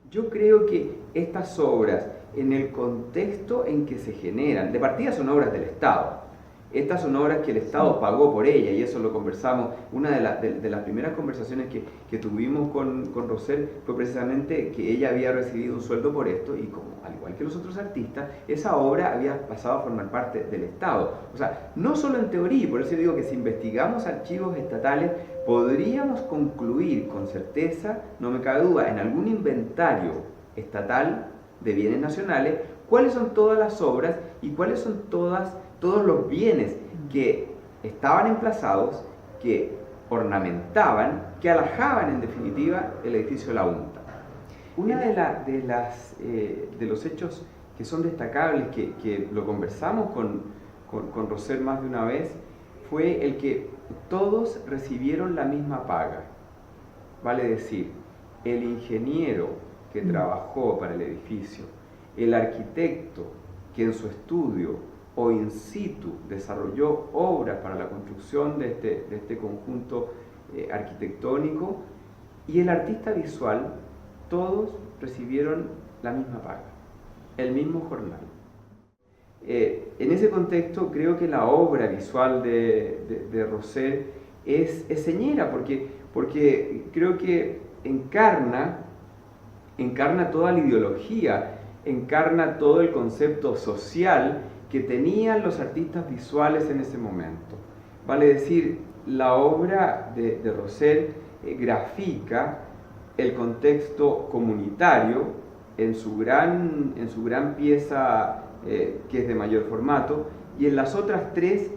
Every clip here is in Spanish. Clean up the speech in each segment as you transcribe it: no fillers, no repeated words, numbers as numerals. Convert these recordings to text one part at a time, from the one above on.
Yo creo que estas obras, en el contexto en que se generan, de partida son obras del Estado. Estas son obras que el Estado pagó por ellas, y eso lo conversamos. Una de las primeras conversaciones que tuvimos con Rosel fue precisamente que ella había recibido un sueldo por esto, y como al igual que los otros artistas, esa obra había pasado a formar parte del Estado. O sea, no solo en teoría, y por eso digo que si investigamos archivos estatales, podríamos concluir con certeza, no me cabe duda, en algún inventario estatal de bienes nacionales, cuáles son todas las obras y cuáles son todos los bienes que estaban emplazados, que ornamentaban, que alojaban en definitiva el edificio de la UNTA. Uno de los hechos que son destacables, que lo conversamos con Rosel más de una vez, fue el que todos recibieron la misma paga. Vale decir, el ingeniero que trabajó para el edificio, el arquitecto que en su estudio o in situ desarrolló obras para la construcción de este conjunto arquitectónico, y el artista visual, todos recibieron la misma paga, el mismo jornal. En ese contexto creo que la obra visual de Rosel es señera, porque creo que encarna toda la ideología, encarna todo el concepto social que tenían los artistas visuales en ese momento. Vale decir, la obra de Rosel grafica el contexto comunitario en su gran pieza que es de mayor formato, y en las otras tres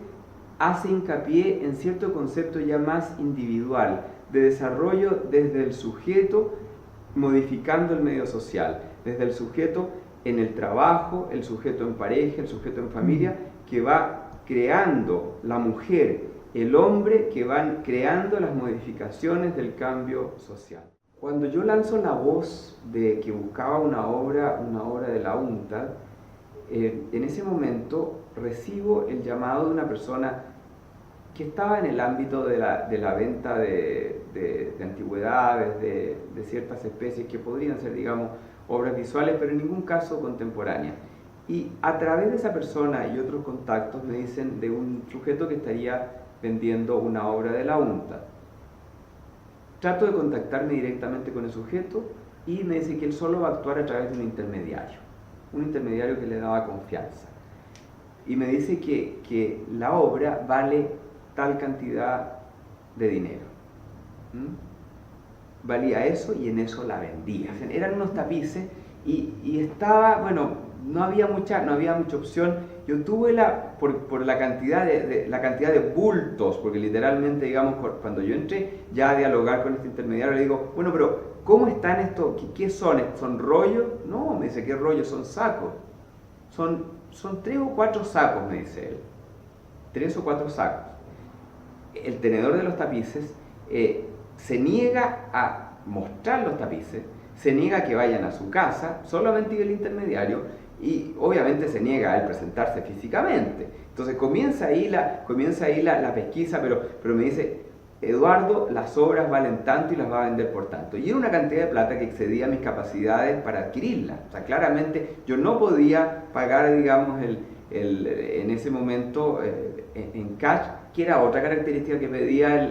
hace hincapié en cierto concepto ya más individual, de desarrollo desde el sujeto modificando el medio social, desde el sujeto en el trabajo, el sujeto en pareja, el sujeto en familia, que va creando la mujer, el hombre, que van creando las modificaciones del cambio social. Cuando yo lanzo la voz de que buscaba una obra de la UNTA, en ese momento recibo el llamado de una persona que estaba en el ámbito de la venta de antigüedades, de ciertas especies que podrían ser, digamos, obras visuales, pero en ningún caso contemporáneas. Y a través de esa persona y otros contactos me dicen de un sujeto que estaría vendiendo una obra de la UNTA. Trato de contactarme directamente con el sujeto y me dice que él solo va a actuar a través de un intermediario que le daba confianza. Y me dice que la obra vale tal cantidad de dinero. Valía eso, y en eso la vendía. Eran unos tapices y estaba, bueno, no había mucha opción. Yo tuve por la cantidad de bultos, porque literalmente, digamos, cuando yo entré ya a dialogar con este intermediario, le digo, bueno, pero ¿cómo están estos? ¿Qué son? ¿Son rollos? No, me dice, ¿qué rollos? Son sacos. Son 3 o 4 sacos, me dice él. 3 o 4 sacos. El tenedor de los tapices se niega a mostrar los tapices, se niega a que vayan a su casa, solamente el intermediario, y obviamente se niega a él presentarse físicamente. Entonces comienza ahí la pesquisa, pero me dice, Eduardo, las obras valen tanto y las va a vender por tanto. Y era una cantidad de plata que excedía mis capacidades para adquirirla. O sea, claramente yo no podía pagar, digamos, en ese momento en cash, que era otra característica que pedía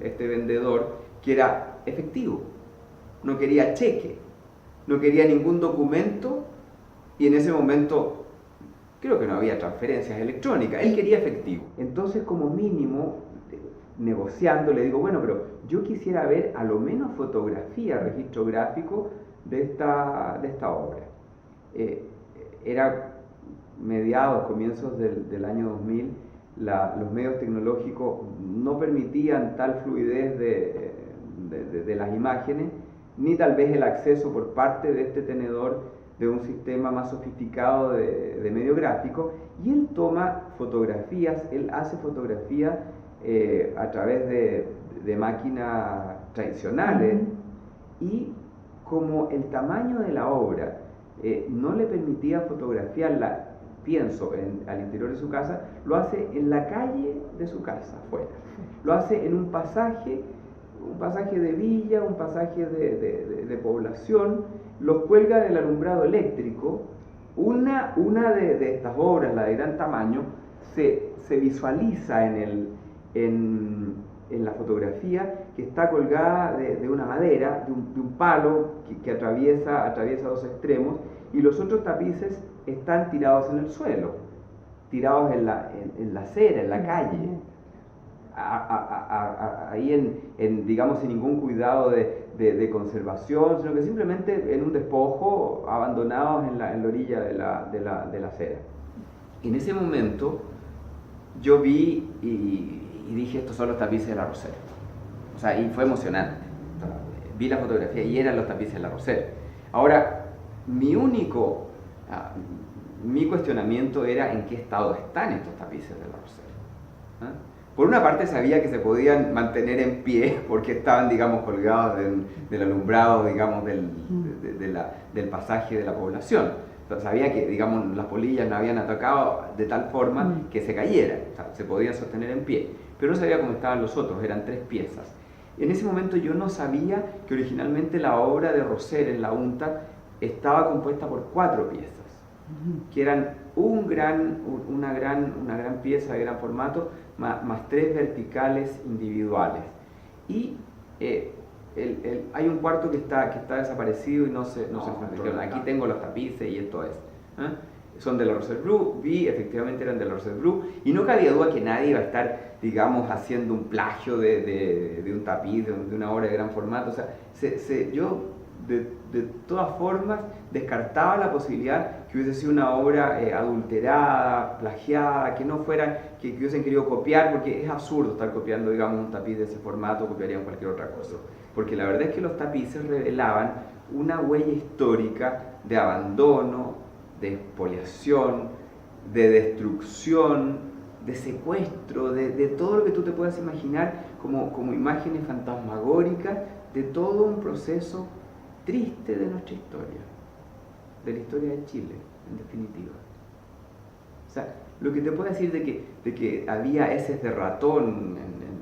este vendedor, que era efectivo. No quería cheque, no quería ningún documento, y en ese momento creo que no había transferencias electrónicas, él quería efectivo. Entonces, como mínimo, negociando, le digo, bueno, pero yo quisiera ver a lo menos fotografía, registro gráfico de esta obra. Era mediados, comienzos del año 2000, los medios tecnológicos no permitían tal fluidez de las imágenes, ni tal vez el acceso por parte de este tenedor de un sistema más sofisticado de medio gráfico, y él toma fotografías, él hace fotografías a través de máquinas tradicionales, y como el tamaño de la obra no le permitía fotografiarla, pienso, al interior de su casa, lo hace en la calle de su casa, afuera. Lo hace en un pasaje un pasaje de villa, un pasaje de población, los cuelga del alumbrado eléctrico. Una de estas obras, la de gran tamaño, se visualiza en la fotografía, que está colgada de una madera, de un palo que atraviesa dos extremos, y los otros tapices están tirados en el suelo, tirados en la acera, en la calle, ahí digamos, sin ningún cuidado de conservación, sino que simplemente en un despojo, abandonados en la orilla de la acera. En ese momento yo vi y dije, estos son los tapices de la Rosera. O sea, y fue emocionante. Vi la fotografía y eran los tapices de la Rosera. Ahora, mi cuestionamiento era en qué estado están estos tapices de la Rosera. ¿Ah? Por una parte sabía que se podían mantener en pie porque estaban, digamos, colgados del alumbrado, digamos, del pasaje de la población. Sabía que, digamos, las polillas no habían atacado de tal forma que se cayeran, o sea, se podían sostener en pie. Pero no sabía cómo estaban los otros, eran 3 piezas. En ese momento yo no sabía que originalmente la obra de Rosser en la UNTAD estaba compuesta por 4 piezas, que eran una gran pieza de gran formato, más 3 verticales individuales. Y hay un cuarto que está desaparecido y no se fundió. Aquí tengo los tapices y esto es. Son de la Rosser Blue, efectivamente eran de la Rosser Blue, y no cabía duda que nadie iba a estar, digamos, haciendo un plagio de un tapiz, de una obra de gran formato. O sea, yo de todas formas descartaba la posibilidad que hubiese sido una obra adulterada, plagiada, que no fuera, que hubiesen querido copiar, porque es absurdo estar copiando, digamos, un tapiz de ese formato, copiarían cualquier otra cosa. Porque la verdad es que los tapices revelaban una huella histórica de abandono, de expoliación, de destrucción, de secuestro, de todo lo que tú te puedas imaginar como imágenes fantasmagóricas de todo un proceso triste de nuestra historia, de la historia de Chile, en definitiva. O sea, lo que te puedo decir de que había heces de ratón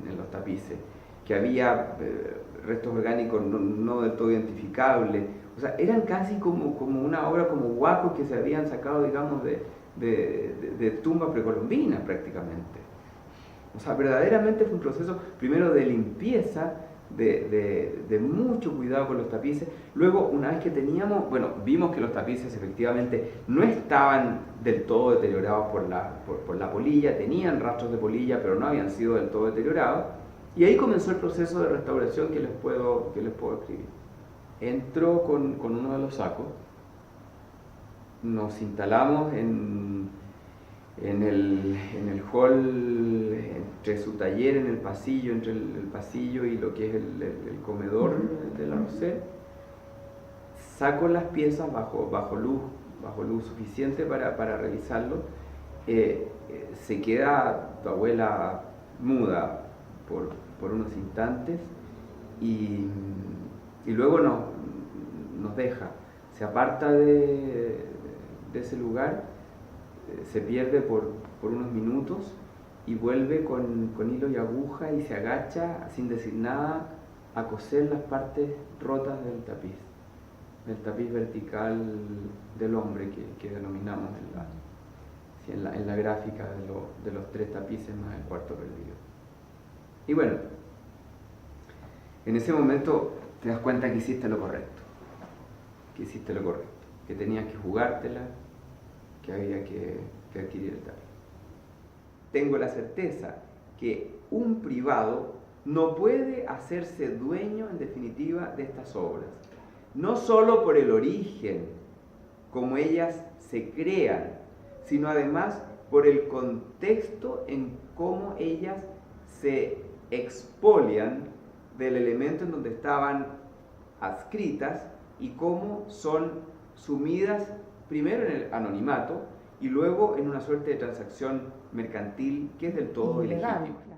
en los tapices, que había restos orgánicos no del todo identificables. O sea, eran casi como una obra, como huacos que se habían sacado, digamos, de tumbas precolombinas prácticamente. O sea, verdaderamente fue un proceso, primero de limpieza, de mucho cuidado con los tapices. Luego, una vez que vimos que los tapices efectivamente no estaban del todo deteriorados por la polilla, tenían rastros de polilla, pero no habían sido del todo deteriorados. Y ahí comenzó el proceso de restauración que les puedo escribir. Entró con uno de los sacos, nos instalamos en el hall, entre su taller, en el pasillo, entre el pasillo y lo que es el comedor de la Rosser. Saco las piezas bajo luz suficiente para revisarlo. Se queda tu abuela muda por unos instantes y luego nos deja, se aparta de ese lugar, se pierde por unos minutos y vuelve con hilo y aguja y se agacha sin decir nada a coser las partes rotas del tapiz vertical del hombre que denominamos en la gráfica de los 3 tapices más el cuarto perdido. Y bueno, en ese momento te das cuenta que hiciste lo correcto, que tenías que jugártela, que había que adquirir el tapiz. Tengo la certeza que un privado no puede hacerse dueño, en definitiva, de estas obras, no solo por el origen, como ellas se crean, sino además por el contexto en cómo ellas se expolian del elemento en donde estaban adscritas y cómo son sumidas primero en el anonimato y luego en una suerte de transacción mercantil que es del todo ilegítima.